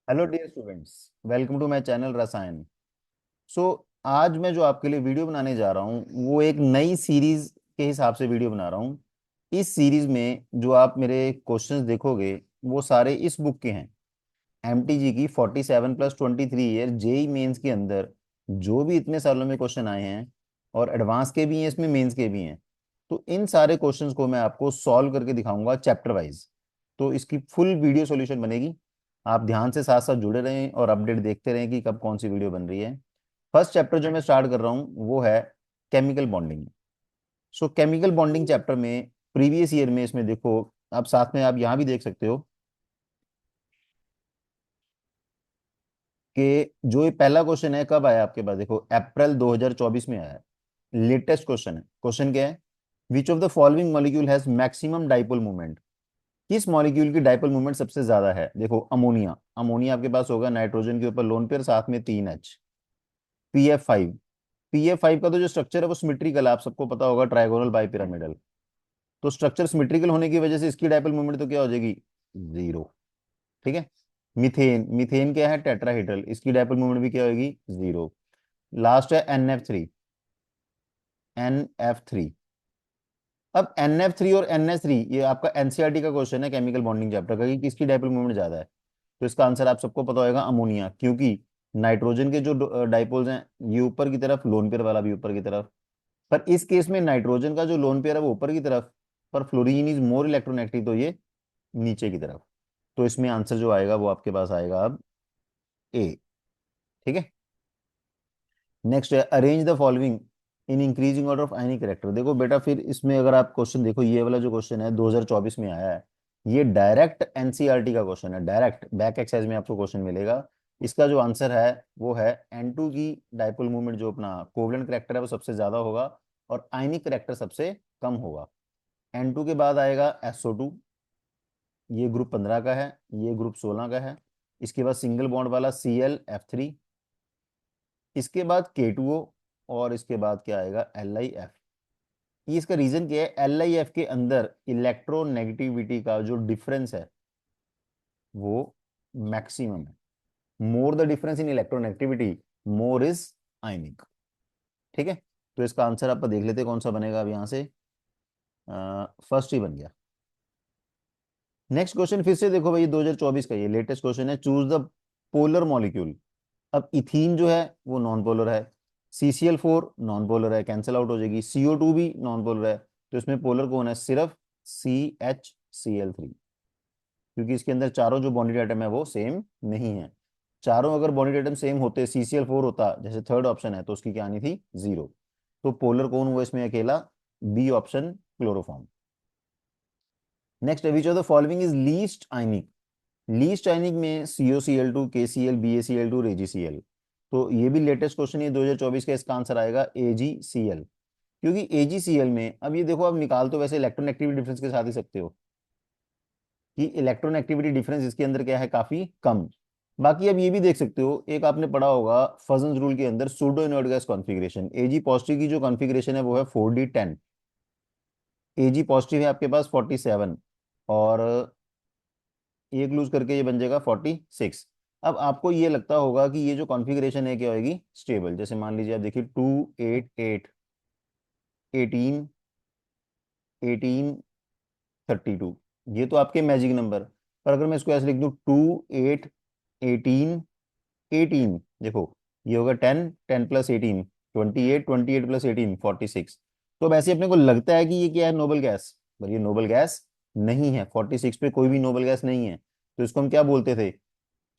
Hello dear students, welcome to my channel Rasayan. So आज मैं जो आपके लिए वीडियो बनाने जा रहा हूँ वो एक नई सीरीज के हिसाब से वीडियो बना रहा हूँ। इस सीरीज में जो आप मेरे क्वेश्चंस देखोगे वो सारे इस बुक के हैं। एमटीजी की 47+23 ईयर जेई मेंस के अंदर जो भी इतने सालों में क्वेश्चन आए हैं, और एडवांस के भी हैं इसमें, मेंस के भी हैं। तो इन सारे क्वेश्चंस को मैं आपको सॉल्व करके दिखाऊंगा चैप्टर वाइज। तो इसकी फुल वीडियो सॉल्यूशन बनेगी। आप ध्यान से साथ साथ जुड़े रहें और अपडेट देखते रहें कि कब कौन सी वीडियो बन रही है। फर्स्ट चैप्टर जो मैं स्टार्ट कर रहा हूँ वो है केमिकल बॉन्डिंग। सो केमिकल बॉन्डिंग चैप्टर में प्रीवियस ईयर में इसमें देखो, आप साथ में आप यहाँ भी देख सकते हो कि जो ये पहला क्वेश्चन है कब आया आपके पास, देखो अप्रैल 2024 में आया है। लेटेस्ट क्वेश्चन है। क्वेश्चन क्या है? Which of the following molecule has maximum dipole moment? किस मॉलिक्यूल की डाइपोल मोमेंट सबसे ज्यादा है? देखो अमोनिया। अमोनिया आपके पास होगा नाइट्रोजन के ऊपर लोन पेयर, साथ में 3H। PF5। PF5 का तो जो स्ट्रक्चर है वो सिमेट्रिकल है, आप सबको पता होगा, ट्राइगोनल बाइपिरामिडल। तो स्ट्रक्चर सिमेट्रिकल होने की वजह से इसकी डाइपोल मोमेंट तो क्या हो जाएगी? जीरो। ठीक है। मीथेन। मीथेन क्या है? टेट्राहेड्रल, इसकी डाइपोल मोमेंट भी क्या होगी? जीरो। लास्ट है NF3। NF3। अब NF3 और NH3, ये आपका एनसीईआरटी का क्वेश्चन है केमिकल बॉन्डिंग चैप्टर का, कि किसकी डाइपोल मोमेंट ज्यादा है। तो इसका आंसर आप सबको पता होगा अमोनिया, क्योंकि नाइट्रोजन के जो डाइपोल्स हैं ये ऊपर की तरफ, लोन पेयर वाला भी ऊपर की तरफ। पर इस केस में नाइट्रोजन का जो लोन पेयर है वो ऊपर की तरफ, पर फ्लोरीन इज मोर इलेक्ट्रोनेगेटिव, तो ये नीचे की तरफ। तो इसमें आंसर जो आएगा वो आपके पास आएगा अब ए। ठीक है। नेक्स्ट है arrange the following in increasing order of ionic character. देखो बेटा, फिर इसमें अगर आप क्वेश्चन देखो, ये वाला जो क्वेश्चन है 2024 में आया है, ये डायरेक्ट एनसीईआरटी का क्वेश्चन है। डायरेक्ट बैक एक्सरसाइज में आपको क्वेश्चन मिलेगा। इसका जो आंसर है वो है N2 की डाइपोल मूवमेंट, जो अपना कोवलेंट करेक्टर है वो सबसे ज्यादा होगा और आयनिक करेक्टर सबसे कम होगा। N2 के बाद आएगा SO2। ये ग्रुप 15 का है, ये ग्रुप 16 का है। इसके बाद सिंगल बॉन्ड वाला ClF3। इसके बाद K2O। और इसके बाद क्या आएगा? LiF। ये इसका रीजन क्या है? LiF के अंदर इलेक्ट्रोनेगेटिविटी का जो डिफरेंस है वो मैक्सिमम है। More the difference in electronegativity, more is आयनिक। ठीक है। तो इसका आंसर आप देख लेते हैं कौन सा बनेगा अब यहाँ से। फर्स्ट ही बन गया। नेक्स्ट क्वेश्चन फिर से देखो भाई, 2024 का ये लेटेस्ट क्वेश्चन है। Choose the polar molecule. अब इथीन जो है वो नॉन पोलर है। CCl4 नॉन पोलर है, कैंसिल आउट हो जाएगी। CO2 भी नॉन पोलर है, तो इसमें पोलर कौन है? सिर्फ CHCl3, क्योंकि इसके अंदर चारों जो बॉन्डेड एटम है वो सेम नहीं है। चारों अगर बॉन्डेड एटम सेम होते, CCl4 होता जैसे थर्ड ऑप्शन है, तो उसकी क्या आनी थी? जीरो। तो पोलर कौन हुआ इसमें? अकेला B option, chloroform. Next, which of the following is least ionic? Least ionic में COCl2, KCl, BaCl2 और AgCl। तो ये भी लेटेस्ट क्वेश्चन है 2024 का। इसका आंसर आएगा AgCl, क्योंकि AgCl में अब ये देखो, आप निकाल तो वैसे इलेक्ट्रोनेगेटिविटी डिफरेंस के साथ ही सकते हो कि इलेक्ट्रोनेगेटिविटी डिफरेंस इसके अंदर क्या है? काफी कम। बाकी अब ये भी देख सकते हो, एक आपने पढ़ा होगा फजन्स रूल के अंदर pseudo inert gas configuration. Ag positive की जो कॉन्फिगरेशन है वो है 4D10। Ag पॉजिटिव है आपके पास 47, और एक लूज करके ये बन जाएगा 46। अब आपको ये लगता होगा कि ये जो कॉन्फ़िगरेशन है क्या होगी? स्टेबल। जैसे मान लीजिए आप देखिए 288, 18, 1832, ये तो आपके मैजिक नंबर। पर अगर मैं इसको ऐसे लिख दूं 2, 8, 18, 18, देखो ये होगा 10, 10 + 18, 28, 28 + 18, 46। तो वैसे अपने को लगता है कि ये क्या है? Noble gas. पर ये नोबल गैस नहीं है। 46 पे कोई भी नोबल गैस नहीं है। तो इसको हम क्या बोलते थे?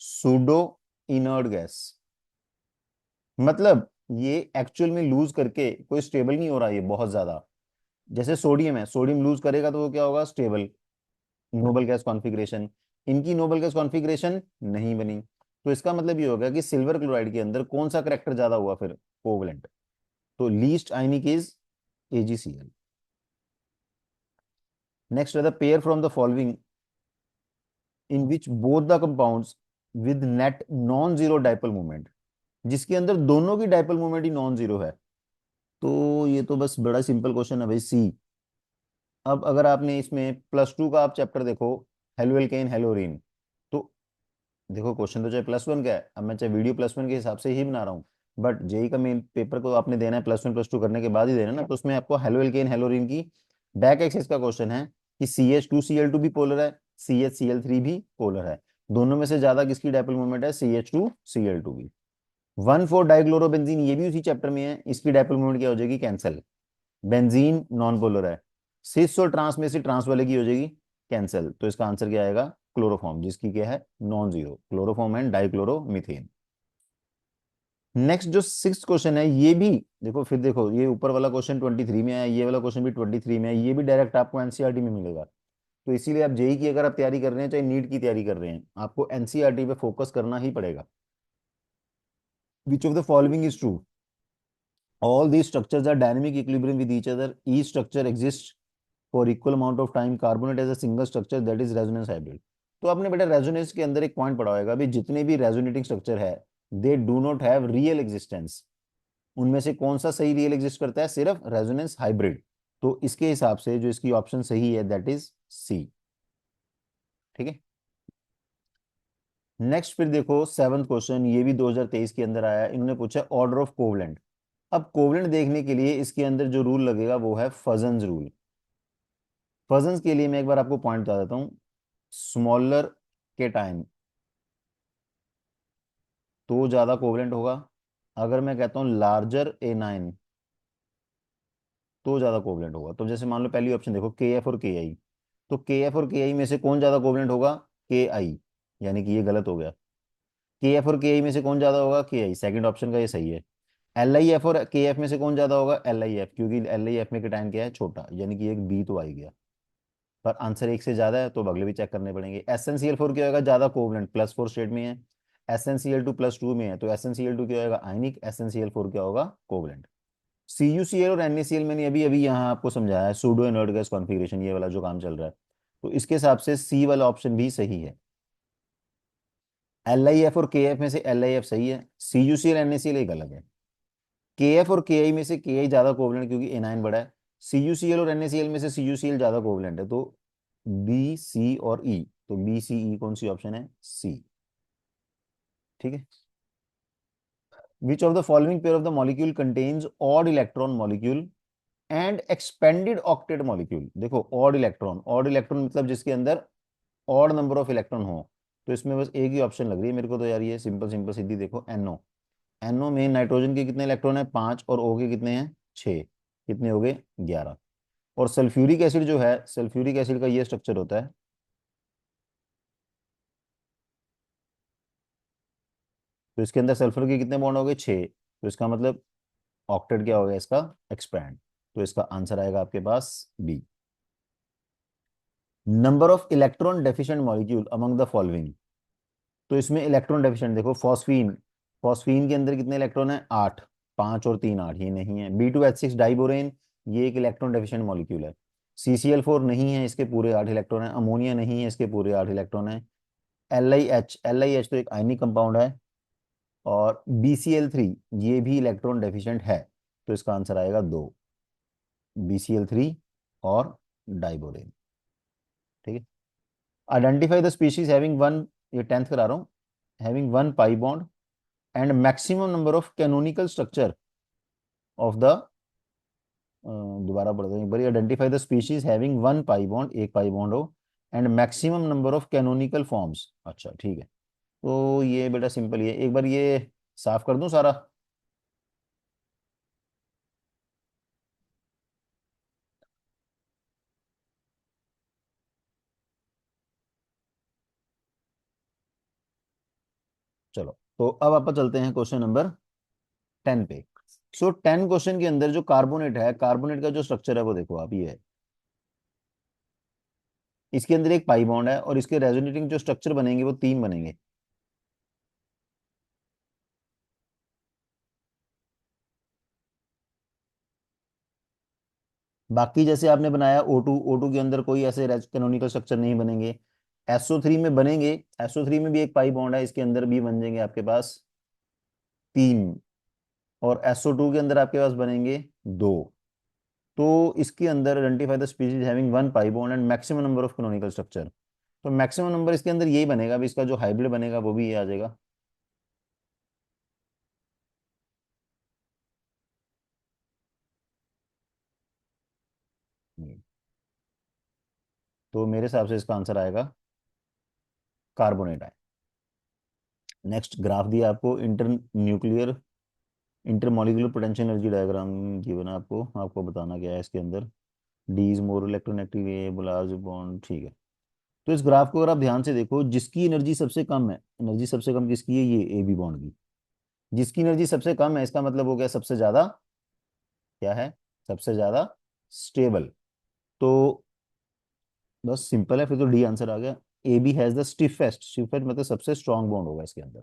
Pseudo inert gas. मतलब ये एक्चुअल में लूज करके कोई स्टेबल नहीं हो रहा, ये बहुत ज्यादा। जैसे सोडियम है, सोडियम लूज करेगा तो वो क्या होगा? स्टेबल। Noble gas configuration. इनकी नोबल गैस कॉन्फ़िगरेशन नहीं बनी। तो इसका मतलब ये होगा कि सिल्वर क्लोराइड के अंदर कौन सा करेक्टर ज्यादा हुआ फिर? कोवलेंट। तो least ionic is AgCl। Next है the pair from the following in which both the compounds with net non zero dipole moment. जिसके अंदर दोनों की डाइपोल मोमेंट ही नॉन जीरो है। तो ये तो बस बड़ा सिंपल क्वेश्चन है भाई, सी। अब अगर आपने इसमें +2 का आप चैप्टर देखो, हेलो एल्केन हेलोरीन, तो देखो क्वेश्चन तो चाहे +1 का है, अब मैं चाहे वीडियो +1 के हिसाब से ही बना रहा हूँ, बट जेई का मेन पेपर को आपने देना है +1 +2 करने के बाद ही देना है ना, तो उसमें आपको हेलो एल्केन हेलोरिन की बैक एक्सिस का क्वेश्चन है कि CH2Cl2 भी पोलर है, CH Cl3 भी पोलर है, दोनों में से ज्यादा किसकी डायपोल मूवमेंट है? CH2Cl2 की। 1,4 डाइक्लोरोबेंजीन ये भी उसी चैप्टर में है, इसकी डायपोल मूवमेंट क्या हो जाएगी? कैंसल। बेंजीन नॉन पोलर है, सिस और ट्रांस में से ट्रांस वाले की हो जाएगी कैंसल, तो इसका आंसर क्या आएगा? क्लोरोफॉर्म, जिसकी क्या है? Non zero, chloroform and dichloromethane. Next जो 6th क्वेश्चन है, ये भी देखो, फिर देखो ये ऊपर वाला क्वेश्चन 23 में है, ये वाला क्वेश्चन भी 23 में है, ये भी डायरेक्ट आपको एनसीईआरटी में मिलेगा। तो इसीलिए आप जेई की अगर आप तैयारी कर रहे हैं, चाहे नीट की तैयारी कर रहे हैं, आपको एनसीईआरटी पे फोकस करना ही पड़ेगा। विच of the following is true? All these structures are dynamic equilibrium with each other. Each structure exists for equal amount of time. Carbonate as a single structure that is resonance hybrid. तो आपने बेटा resonance के अंदर एक point पढ़ा होगा, अभी जितने भी रेजोनेटिंग स्ट्रक्चर है, they do not have real existence. उनमें से कौन सा सही रियल एग्जिस्ट करता है? सिर्फ रेजोनेंस हाइब्रिड। तो इसके हिसाब से जो इसकी ऑप्शन सही है दैट इज सी। ठीक है। नेक्स्ट फिर देखो 7th क्वेश्चन, ये भी 2023 के अंदर आया है, इन्होंने पूछा ऑर्डर ऑफ कोवलेंट। अब कोवलेंट देखने के लिए इसके अंदर जो रूल लगेगा वो है फजन्स रूल। फजन्स के लिए मैं एक बार आपको पॉइंट बता देता हूँ। स्मॉलर के टाइम तो ज्यादा कोवलेंट होगा, अगर मैं कहता हूँ लार्जर A9 तो ज्यादा कोवलेंट होगा। तो जैसे मान लो पहली ऑप्शन देखो, KF और KI, तो KF और KI में से कौन ज्यादा कोवलेंट होगा? KI, यानी कि ये गलत हो गया। KF और KI में से कौन ज्यादा होगा? KI, सेकंड ऑप्शन का ये सही है। LIF और KF में से कौन ज्यादा होगा? LIF, क्योंकि LIF में के टाइम क्या है? छोटा, यानी कि एक बी तो आ ही गया। पर आंसर एक से ज्यादा है तो अब अगले भी चेक करने पड़ेंगे। SnCl4 क्या होगा? ज्यादा कोवलेंट, +4 स्टेट में है। SnCl2 +2 में है, तो SnCl2 क्या होगा? आयनिक। SnCl4 क्या होगा? कोवलेंट। CuCl और NaCl मैंने अभी अभी यहाँ आपको समझाया है, सूडो इनर्ट गैस कॉन्फ़िगरेशन, ये वाला जो काम चल रहा है, तो इसके हिसाब से सी वाला ऑप्शन भी सही है। LIF और KF में से LIF सही है, CuCl NaCl एक अलग है। KF और KI में से KI ज्यादा कोवलेंट क्योंकि A9 बड़ा है। CuCl और NaCl में से CuCl ज्यादा कोवलेंट है, तो B, C और E, तो B, C, E कौन सी ऑप्शन है? C। ठीक है। Which of the following pair of the molecule contains odd electron molecule and expanded octet molecule? देखो ऑड इलेक्ट्रॉन, ऑड इलेक्ट्रॉन मतलब जिसके अंदर ऑड नंबर ऑफ इलेक्ट्रॉन हो, तो इसमें बस एक ही ऑप्शन लग रही है मेरे को तो यार, ये सिंपल सिंपल सीधी देखो, NO। NO में नाइट्रोजन के कितने इलेक्ट्रॉन है? 5, और O के कितने हैं? 6। कितने हो गए? 11। और सल्फ्यूरिक एसिड जो है, सल्फ्यूरिक एसिड का ये स्ट्रक्चर होता है, तो इसके अंदर सल्फर के कितने बॉन्ड हो गए? 6, तो इसका मतलब ऑक्टेट क्या हो गया इसका? एक्सपैंड। तो इसका आंसर आएगा आपके पास B. Number of electron deficient molecule among the following? तो इसमें इलेक्ट्रॉन डेफिशिएंट देखो, फॉस्फीन, फॉस्फीन के अंदर कितने इलेक्ट्रॉन है? 8। 5 और 3 8, ये नहीं है। B2H6 डाइबोरेन, ये एक इलेक्ट्रॉन डेफिशिएंट मॉलिक्यूल है। CCl4 नहीं है, इसके पूरे 8 इलेक्ट्रॉन है। अमोनिया नहीं है, इसके पूरे 8 इलेक्ट्रॉन है। LiH तो एक आयनिक कंपाउंड है। और BCl3 ये भी इलेक्ट्रॉन डेफिशिएंट है, तो इसका आंसर आएगा 2, BCl3 और डाइबोरेन। ठीक है। Identify the species having one, ये 10th करा रहा हूँ, having one pi bond and maximum number of canonical structure of the, दोबारा पढ़ते हैं एक बार, identify the species having one pi bond, एक पाई बॉन्ड हो, and maximum number of canonical forms. अच्छा ठीक है, तो ये बेटा सिंपल ही है, एक बार ये साफ कर दूं सारा। चलो, तो अब आप चलते हैं क्वेश्चन नंबर 10 पे। सो 10 क्वेश्चन के अंदर जो कार्बोनेट है, कार्बोनेट का जो स्ट्रक्चर है वो देखो आप, ये है, इसके अंदर एक पाई बॉन्ड है, और इसके रेजोनेटिंग जो स्ट्रक्चर बनेंगे वो 3 बनेंगे। बाकी जैसे आपने बनाया O2, O2 के अंदर कोई ऐसे कैनोनिकल स्ट्रक्चर नहीं बनेंगे। SO3 में बनेंगे, SO3 में भी एक पाई बॉन्ड है, इसके अंदर भी बन जाएंगे आपके पास 3। और SO2 के अंदर आपके पास बनेंगे 2। तो इसके अंदर identify the species having one pi bond and maximum number of canonical structure, तो मैक्सिमम नंबर इसके अंदर यही बनेगा, अभी इसका जो हाइब्रिड बनेगा वो भी ये आ जाएगा। ये। तो मेरे हिसाब से इसका आंसर आएगा कार्बोनेट आए। नेक्स्ट ग्राफ दिया आपको, inter nuclear intermolecular potential energy diagram given है आपको, आपको बताना क्या है इसके अंदर। D is more electronegative, large bond, ठीक है। तो इस ग्राफ को अगर आप ध्यान से देखो, जिसकी एनर्जी सबसे कम है, एनर्जी सबसे कम किसकी है, ये ए बी बॉन्ड की। जिसकी एनर्जी सबसे कम है, इसका मतलब हो गया सबसे ज्यादा क्या है, सबसे ज्यादा स्टेबल। तो बस सिंपल है, फिर तो डी आंसर आ गया। A B has the stiffest, stiffest मतलब सबसे स्ट्रांग बॉन्ड होगा इसके अंदर,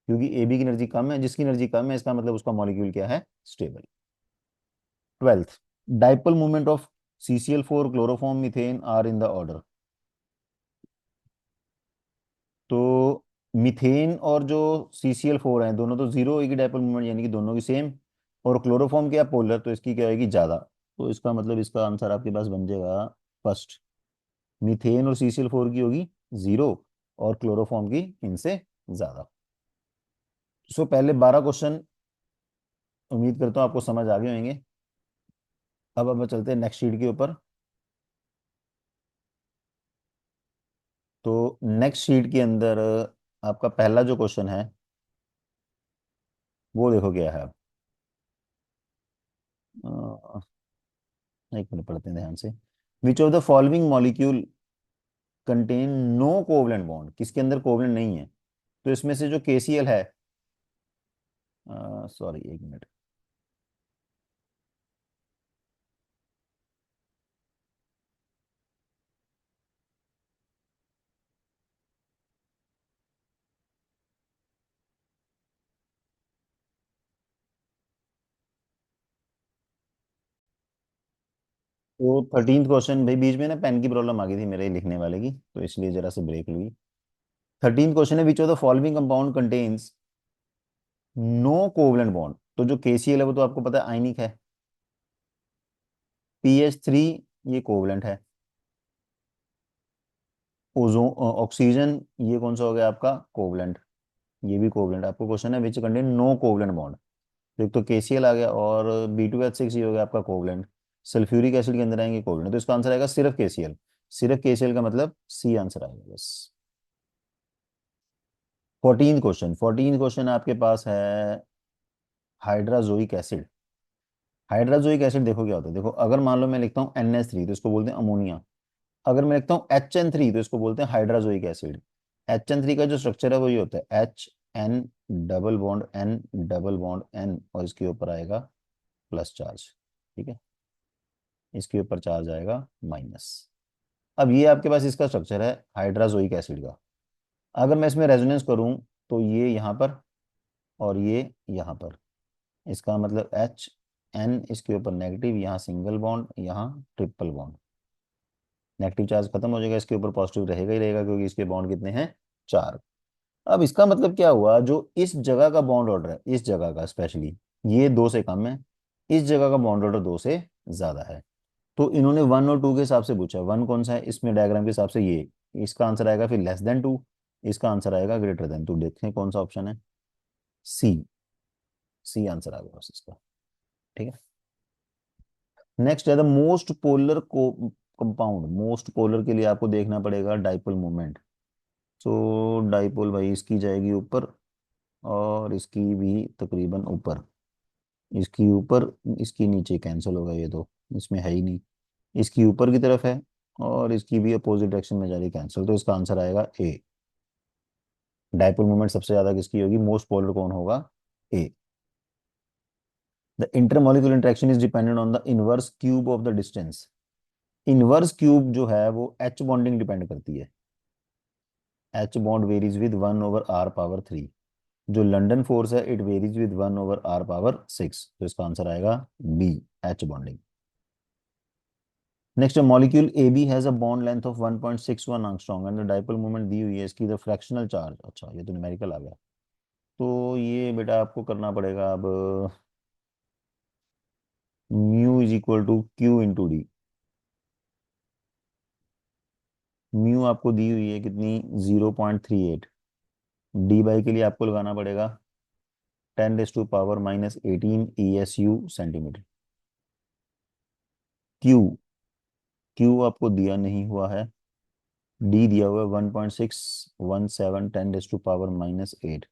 क्योंकि ए बी की एनर्जी कम है, जिसकी एनर्जी कम है इसका मतलब उसका मॉलिक्यूल क्या है, stable. Twelfth, dipole movement of CCl4 chloroform methane are in the order. तो मीथेन और जो CCl4 हैं दोनों तो जीरो होगी डाइपोल मूवमेंट, यानी कि दोनों की सेम। और क्लोरोफॉर्म क्या पोलर, तो इसकी क्या होगी, ज्यादा। तो इसका मतलब इसका आंसर आपके पास बन जाएगा फर्स्ट। मीथेन और CCl4 की होगी जीरो, और क्लोरोफॉर्म की इनसे ज्यादा। सो पहले 12 क्वेश्चन उम्मीद करता हूँ आपको समझ आ गए होंगे। अब चलते हैं नेक्स्ट शीट के ऊपर। तो नेक्स्ट शीट के अंदर आपका पहला जो क्वेश्चन है वो देखो क्या है। अ, एक मिनट पढ़ते हैं ध्यान से। Which of the following molecule contain no covalent bond, किसके अंदर कोवलेंट नहीं है। तो इसमें से जो KCl है, सॉरी एक मिनट। तो 13th क्वेश्चन भाई, बीच में ना पेन की प्रॉब्लम आ गई थी मेरे लिखने वाले की, तो इसलिए जरा से ब्रेक हुई। 13th क्वेश्चन है, which of the following compound contains no covalent bond. तो जो KCl है वो तो आपको पता है आयनिक है। PH3 ये कोवलेंट है। ओजोन ऑक्सीजन ये कौन सा हो गया आपका, कोवलेंट। ये भी कोवलेंट। आपको क्वेश्चन है which contain no covalent bond. तो एक तो KCl आ गया, और B2H6 ये हो गया आपका कोवलेंट। सल्फ्यूरिक एसिड के अंदर आएंगे कोवलेंट, तो इसका आंसर आएगा सिर्फ KCl। सिर्फ KCl का मतलब सी आंसर आएगा बस। 14th क्वेश्चन आपके पास है हाइड्राजोइक एसिड। हाइड्राजोइक एसिड देखो क्या होता है, देखो अगर मान लो मैं लिखता हूँ NH3 तो इसको बोलते हैं अमोनिया। अगर मैं लिखता हूँ HN3 तो इसको बोलते हैं हाइड्राजोइक एसिड। HN3 का जो स्ट्रक्चर है वो ये होता है HN double bond N double bond N, और इसके ऊपर आएगा प्लस चार्ज। ठीक है, इसके ऊपर चार्ज आएगा माइनस। अब ये आपके पास इसका स्ट्रक्चर है हाइड्राजोइक एसिड का। अगर मैं इसमें रेजोनेंस करूं तो ये यहाँ पर और ये यहाँ पर, इसका मतलब HN इसके ऊपर नेगेटिव, यहाँ सिंगल बॉन्ड, यहाँ ट्रिपल बॉन्ड। नेगेटिव चार्ज खत्म हो जाएगा, इसके ऊपर पॉजिटिव रहेगा ही रहेगा, क्योंकि इसके बॉन्ड कितने हैं, चार। अब इसका मतलब क्या हुआ, जो इस जगह का बॉन्ड ऑर्डर है, इस जगह का स्पेशली, ये दो से कम है। इस जगह का बॉन्ड ऑर्डर दो से ज्यादा है। तो इन्होंने 1 और 2 के हिसाब से पूछा, 1 कौन सा है इसमें डायग्राम के हिसाब से ये, इसका आंसर आएगा फिर लेस देन 2, इसका आंसर आएगा ग्रेटर देन 2। देखें कौन सा ऑप्शन है, सी। सी आंसर आ गया बस इसका। ठीक है। नेक्स्ट है द मोस्ट पोलर को कंपाउंड। मोस्ट पोलर के लिए आपको देखना पड़ेगा डाइपोल मोमेंट। तो डाइपोल भाई इसकी जाएगी ऊपर, और इसकी भी तकरीबन ऊपर। इसकी ऊपर, इसकी नीचे कैंसिल होगा ये तो, इसमें है ही नहीं। इसकी ऊपर की तरफ है, और इसकी भी अपोजिट डायरेक्शन में जा रही कैंसिल, तो इसका आंसर आएगा ए। डाइपोल मोमेंट सबसे ज्यादा किसकी होगी, मोस्ट पोलर कौन होगा, A. The intermolecular interaction is dependent on the inverse cube of the distance. Inverse cube जो है वो H बॉन्डिंग डिपेंड करती है। H bond varies with 1/r⁻³ जो लंदन फोर्स है, इट वेरीज विद 1/r⁻6, तो इसका आंसर आएगा B, H bonding. Next molecule AB has a bond length of 1.61 angstrom and the dipole moment दी हुई है इसकी, द फ्रैक्शनल चार्ज। अच्छा ये तो न्यूमेरिकल आ गया। तो ये बेटा आपको करना पड़ेगा अब, mu is equal to Q into D. Mu आपको दी हुई है कितनी, 0.38। डी बाई के लिए आपको लगाना पड़ेगा 10⁻⁻18 ESU सेंटीमीटर। क्यू, क्यू आपको दिया नहीं हुआ है। डी दिया हुआ है 1.617 10⁻⁻8।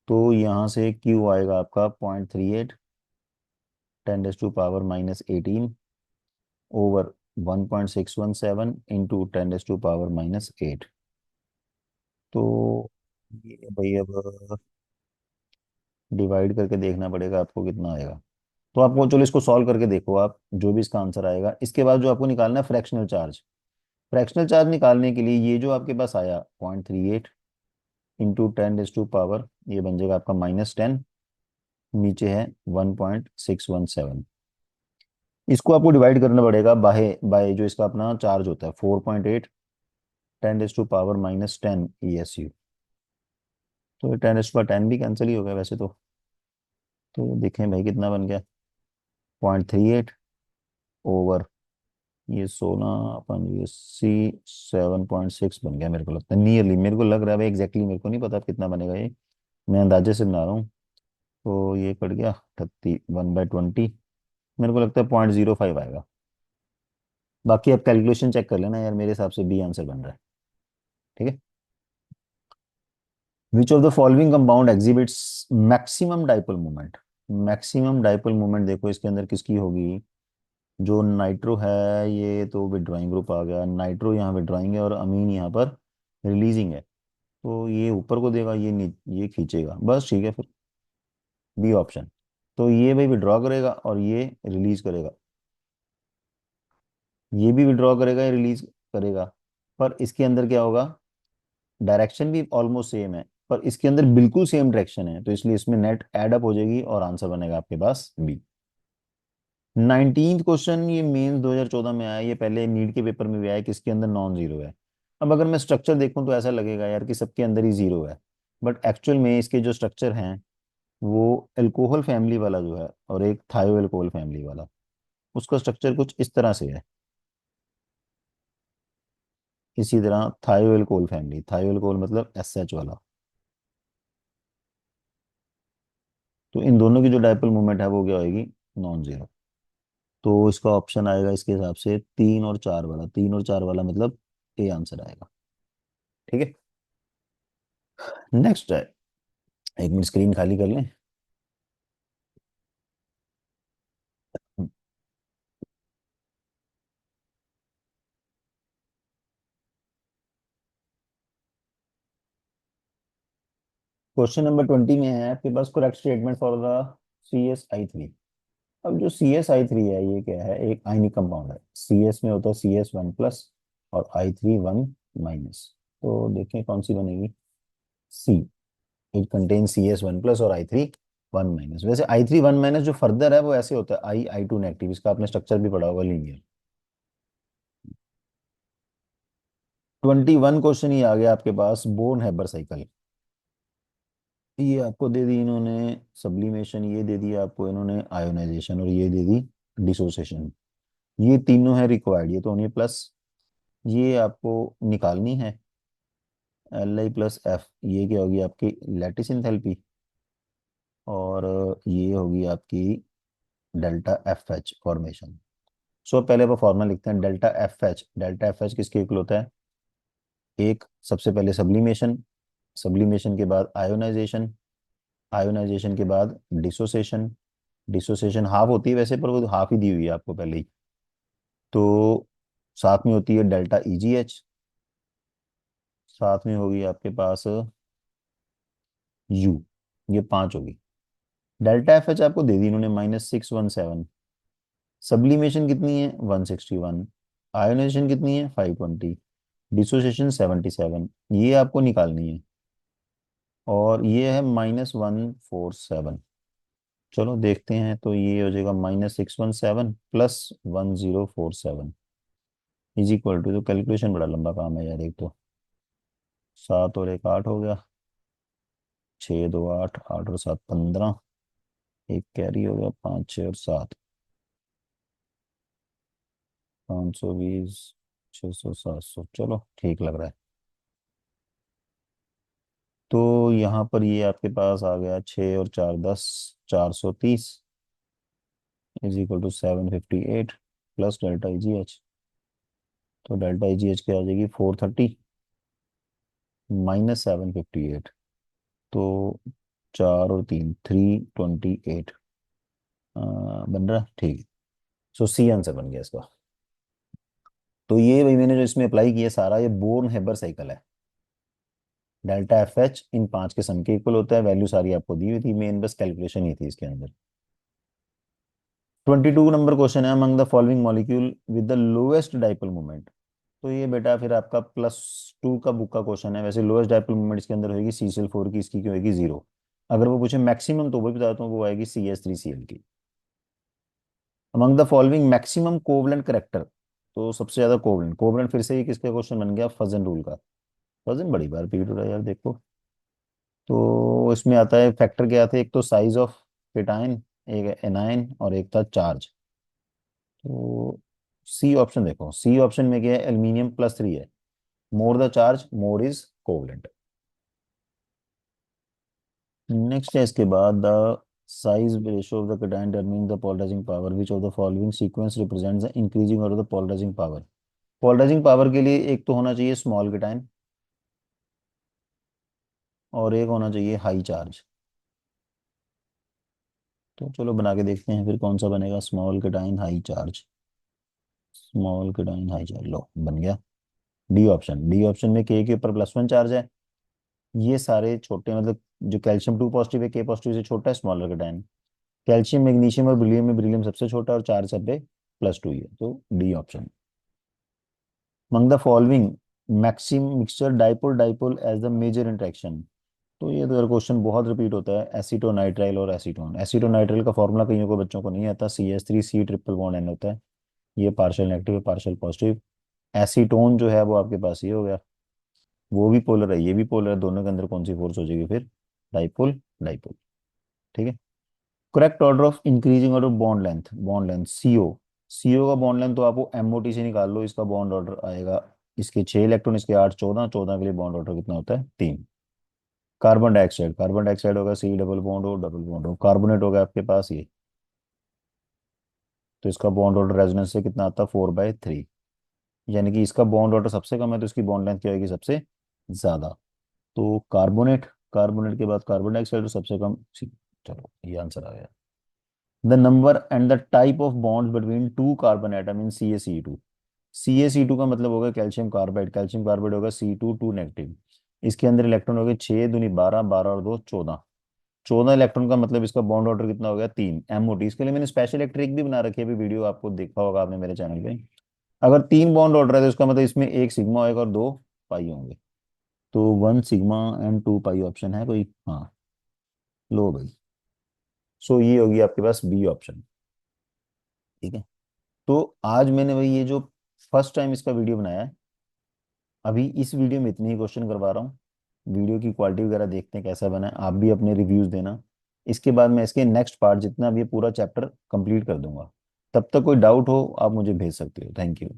तो यहाँ से क्यू आएगा आपका 0.38 10⁻⁻18 ओवर 1.617 इंटू 10⁻⁻8। तो ये भाई अब डिवाइड करके देखना पड़ेगा आपको कितना आएगा। तो आपको चलो इसको सॉल्व करके देखो आप, जो भी इसका आंसर आएगा। इसके बाद जो आपको निकालना है फ्रैक्शनल चार्ज। फ्रैक्शनल चार्ज निकालने के लिए ये जो आपके पास आया 0.38 इंटू 10⁻, ये बन जाएगा आपका -10, नीचे है 1.617। इसको आपको डिवाइड करना पड़ेगा बाय बाय जो इसका अपना चार्ज होता है 4.8 10⁻⁻10 ESU। तो ये 10⁻10 भी कैंसिल ही हो गया वैसे तो देखें भाई कितना बन गया, 0.38 ओवर ये 16 अपन ये C 7.6 बन गया। मेरे को लगता है नियरली, मेरे को लग रहा है भाई, एग्जैक्टली मेरे को नहीं पता कितना बनेगा ये, मैं अंदाजे से बना रहा हूँ। तो ये कट गया 31/20, मेरे को लगता है 0.05 आएगा। बाकी आप कैलकुलेशन चेक कर लेना यार, मेरे हिसाब से बी आंसर बन रहा है। ठीक है। Which of the following compound exhibits maximum dipole moment. Maximum dipole moment देखो इसके अंदर किसकी होगी, जो नाइट्रो है ये तो विड्रॉइंग ग्रुप आ गया, नाइट्रो यहाँ विड्रॉइंग है और अमीन यहाँ पर रिलीजिंग है। तो ये ऊपर को देगा, ये खींचेगा बस, ठीक है फिर बी ऑप्शन। तो ये भाई विड्रॉ करेगा और ये रिलीज करेगा, ये भी विड्रॉ करेगा, ये रिलीज करेगा। पर इसके अंदर क्या होगा, डायरेक्शन भी ऑलमोस्ट सेम है, पर इसके अंदर बिल्कुल सेम डायरेक्शन है, तो इसलिए इसमें नेट एड अप हो जाएगी और आंसर बनेगा आपके पास बी। 19th क्वेश्चन, ये मेंस 2014 में आया, ये पहले नीट के पेपर में भी आया, किसके अंदर नॉन जीरो है। अब अगर मैं स्ट्रक्चर देखूं तो ऐसा लगेगा यार कि सबके अंदर ही जीरो है, बट एक्चुअल में इसके जो स्ट्रक्चर हैं वो अल्कोहल फैमिली वाला जो है और एक थायो अल्कोहल फैमिली वाला, उसका स्ट्रक्चर कुछ इस तरह से है। इसी तरह थायो अल्कोहल फैमिली, थायो अल्कोहल मतलब SH वाला। तो इन दोनों की जो डायपोल मोमेंट है वो क्या होगी, नॉन जीरो। तो इसका ऑप्शन आएगा इसके हिसाब से 3 और 4 वाला, 3 और 4 वाला मतलब ए आंसर आएगा। ठीक है। नेक्स्ट है, एक मिनट स्क्रीन खाली कर लें। क्वेश्चन नंबर 20 में है आपके पास, correct statement for the CS I3। अब जो CS I3 है ये क्या है, एक आयनिक कंपाउंड है। CS में होता है CS1+ और I3 1-। तो देखें कौन सी बनेगी, सी। इट कंटेन CS1+ और I3 1-। वैसे I3 1- जो फर्दर है वो ऐसे होता है I2 नेगेटिव, इसका आपने स्ट्रक्चर भी पढ़ा होगा लीनियर। 21 क्वेश्चन ही आ गया आपके पास, बोर्न हैबर साइकिल। ये आपको दे दी इन्होंने सब्लिमेशन, ये दे दिया आपको इन्होंने आयोनाइजेशन, और ये दे दी डिसोसिएशन। ये तीनों है रिक्वायर्ड, ये तो होनी है प्लस। ये आपको निकालनी है Li+F, ये क्या होगी आपकी लैटिस इंथैल्पी, और ये होगी आपकी डेल्टा FH फॉर्मेशन। सो पहले वो फॉर्मूला लिखते हैं डेल्टा FH। डेल्टा FH किसके इक्वल होता है, एक सबसे पहले सब्लिमेशन, सब्लिमेशन के बाद आयोनाइजेशन, आयोनाइजेशन के बाद डिसोसिएशन। डिसोसिएशन हाफ होती है वैसे, पर वो हाफ ही दी हुई है आपको पहले ही। तो साथ में होती है डेल्टा EGH, साथ में होगी आपके पास U। ये 5 होगी। डेल्टा FH आपको दे दी इन्होंने -617। सब्लिमेशन कितनी है 161, आयोनाइजेशन कितनी है 520, डिसोसिएशन 77, ये आपको निकालनी है। और ये है -147। चलो देखते हैं, तो ये हो जाएगा -617 + 1047 इज इक्वल टू, तो कैलकुलेशन बड़ा लंबा काम है यार, एक तो 7 और 1 8 हो गया, 6 2 8, 8 और 7 15, एक कैरी हो गया, 5 6 और 7 520, 600 700, चलो ठीक लग रहा है। तो यहाँ पर ये आपके पास आ गया 6 और 4 10, 430 is equal to 758 plus delta E G H. तो डेल्टा ई जी एच क्या आ जाएगी, 430 माइनस 758। तो 4 और 3, 328 बन रहा है, ठीक है। सो सी आंसर बन गया इसका। तो ये भाई मैंने जो इसमें अप्लाई किया सारा, ये बोर्न हेबर साइकिल है। डेल्टा एफ एच इन 5 के सम के इक्वल होता है, वैल्यू सारी आपको दी हुई थी, मेन बस कैलकुलेशन ही थी इसके अंदर। 22 नंबर क्वेश्चन है, among the following molecule with the lowest dipole moment. तो ये बेटा फिर आपका +2 का बुक का क्वेश्चन है। वैसे लोएस्ट डाइपोल मोमेंट इसके अंदर होगी CCl4 की, इसकी क्यों होगी 0। अगर वो पूछे मैक्सिमम तो वो भी बताता हूँ, वो आएगी CS3Cl की। Among the following maximum covalent character. तो सबसे ज्यादा कोवलेंट, कोवलेंट फिर से ये किसका क्वेश्चन बन गया, फजन रूल का। फजन बड़ी बार रिपीट हो रहा है यार, देखो। तो इसमें आता है फैक्टर क्या थे, एक तो साइज ऑफ केटाइन, एक एनाइन, और एक था चार्ज। तो सी ऑप्शन देखो, सी ऑप्शन में क्या है, एल्यूमिनियम +3 है। More the charge more is covalent. Next है इसके बाद, the size ratio of the cation determining the polarising power, which of the following sequence represents the increasing order of the polarising power. Polarising power के लिए एक तो होना चाहिए small cation, और एक होना चाहिए हाई चार्ज। तो चलो बना के देखते हैं फिर कौन सा बनेगा, small cation high charge. Small cation high charge, लो बन गया। डी ऑप्शन, डी ऑप्शन में के ऊपर +1 चार्ज है। ये सारे छोटे, मतलब जो कैल्शियम 2 पॉजिटिव है, के पॉजिटिव से छोटा है, स्मॉलर केटाइन। कैल्शियम मैग्नीशियम और बिलियम में बिलियम सबसे छोटा, और चार्ज सब पे +2 ही है, तो D option. Among the following maxim mixture dipole dipole as the major interaction. तो ये तो यार क्वेश्चन बहुत रिपीट होता है, एसीटोनाइट्राइल और एसीटोन। एसीटोनाइट्राइल का फॉर्मूला कईयों को बच्चों को नहीं आता, CH3C ट्रिपल बॉन्ड N होता है। ये पार्शियल नेगेटिव है, पार्शियल पॉजिटिव। एसीटोन जो है वो आपके पास ये हो गया, वो भी पोलर है, ये भी पोलर है, दोनों के अंदर कौन सी फोर्स हो जाएगी फिर, डाइपोल डाइपोल। ठीक है। Correct order of increasing order bond length, bond length CO। CO का बॉन्ड लेंथ तो आपको MOT से निकाल लो, इसका बॉन्ड ऑर्डर आएगा, इसके 6 इलेक्ट्रॉन, इसके 8, 14, 14 के लिए बॉन्ड ऑर्डर कितना होता है, 3। कार्बन डाइऑक्साइड, कार्बन डाइऑक्साइड होगा C double bond O double bond O, carbonate होगा आपके पास ये। तो इसका बॉन्ड ऑर्डर रेजोनेंस से कितना आता है, 4/3। यानी कि इसका बॉन्ड ऑर्डर सबसे कम है, तो इसकी बॉन्ड लेंथ क्या होगी, सबसे ज्यादा। तो कार्बोनेट, कार्बोनेट के बाद कार्बन डाइऑक्साइड, सबसे कम चलो ये आंसर आ गया। The number and the type of bond between two carbon atom in CaCe2। CaCe2 का मतलब होगा कैल्शियम कार्बाइड, कैल्शियम कार्बाइड होगा C2 2 नेगेटिव। इसके अंदर इलेक्ट्रॉन हो गए 6 दूनी 12, 12 और 2 14। 14 इलेक्ट्रॉन का मतलब इसका बॉन्ड ऑर्डर कितना हो गया, 3 MOT। इसके लिए मैंने स्पेशल एक ट्रिक भी बना रखी है, अभी वीडियो आपको देखा होगा आपने मेरे चैनल पे। अगर 3 बॉन्ड ऑर्डर है तो इसका मतलब इसमें एक सिग्मा होगा और 2 पाई होंगे। तो 1 सिग्मा एंड 2 पाई ऑप्शन है कोई, हाँ। लो भाई। सो ये होगी आपके पास बी ऑप्शन। ठीक है। तो आज मैंने भाई ये जो फर्स्ट टाइम इसका वीडियो बनाया है, अभी इस वीडियो में इतने ही क्वेश्चन करवा रहा हूँ। वीडियो की क्वालिटी वगैरह देखते हैं कैसा बना है, आप भी अपने रिव्यूज देना। इसके बाद मैं इसके नेक्स्ट पार्ट जितना भी ये पूरा चैप्टर कंप्लीट कर दूंगा। तब तक कोई डाउट हो आप मुझे भेज सकते हो। Thank you.